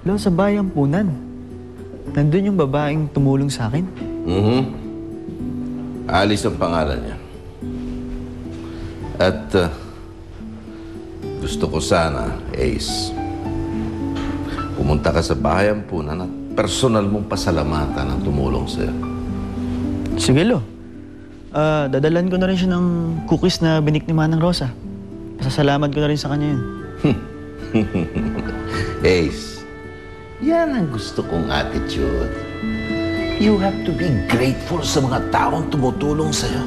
Lo, sa bayang Punan. Nandun yung babaeng tumulong sa akin. Alice ang pangalan niya. At gusto ko sana, Ace, pumunta ka sa bahayan Punan at personal mong pasalamatan ang tumulong sa'yo. Sige, Lo. Dadalan ko na rin siya ng cookies na binik ni Manang Rosa. Pasasalamat ko na rin sa kanya yun. Ace, yan ang gusto kong attitude. You have to be grateful sa mga taong tumutulong sa'yo.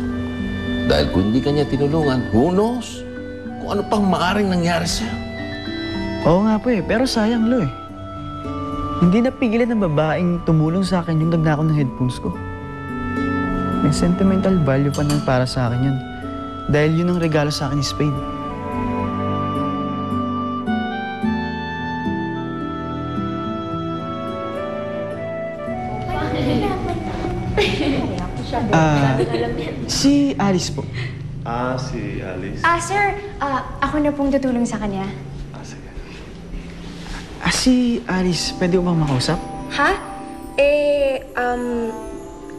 Dahil kung hindi ka niya tinulungan, who knows kung ano pang maaring nangyari sa'yo. Oo nga po eh, pero sayang, Lo eh. Hindi napigilan ng babaeng tumulong sa akin yung nagnakaw ng headphones ko. May sentimental value pa nun para sa akin yun. Dahil yun ang regalo sa akin ni Spade. Si Alice po. Si Alice. Sir, ako na pong tutulong sa kanya. Sige. Si Alice, pwede ko bang makausap? Ha?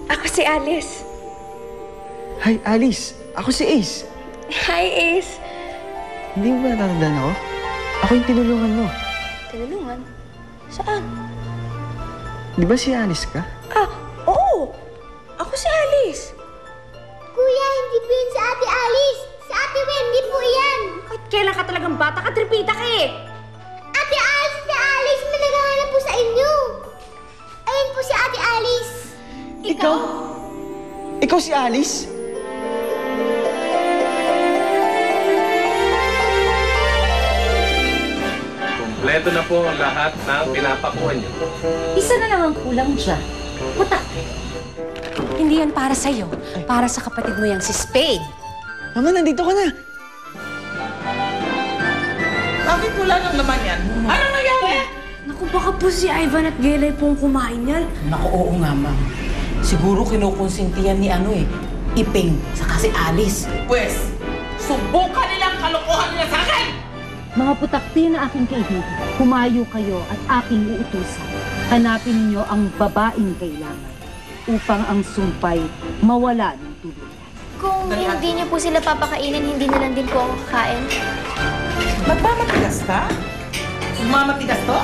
Ako si Alice. Hi, Alice. Ako si Ace. Hi, Ace. Hindi mo ba natatandaan ako? Ako yung tinulungan mo. Tinulungan? Saan? Di ba si Alice ka? Oo! Ako si Alice. Kuya, hindi po yun si Ate Alice. Si Ate Wendy po yan. Kahit kailan ka talagang bata ka, tripita ka eh. Ate Alice, may naghahanap po sa inyo. Ayun po si Ate Alice. Ikaw? Ikaw si Alice? Kompleto na po ang lahat ng pinapakuha niyo. Isa na lang ang kulang dyan. Puta. Hindi yan para sa'yo. Para sa kapatid mo yang si Spade. Mama, nandito ka na. Bakit wala nang laman yan? Ano nangyari? Naku, baka po si Ivan at Gelay pong kumain yan. Naku, oo nga, ma'am. Siguro kinukonsintihan ni Iping, saka si Alice. Pwes, subukan nilang kalokohan nila sa akin! Mga putakti na aking kaibigan, humayo kayo at aking uutusan. Hanapin ninyo ang babaeng kailangan upang ang sumpay mawala ng tuluyan. Kung hindi niyo po sila papakainin, hindi na lang din po ako kakain. Nagmamatigas ka? Nagmamatigas to?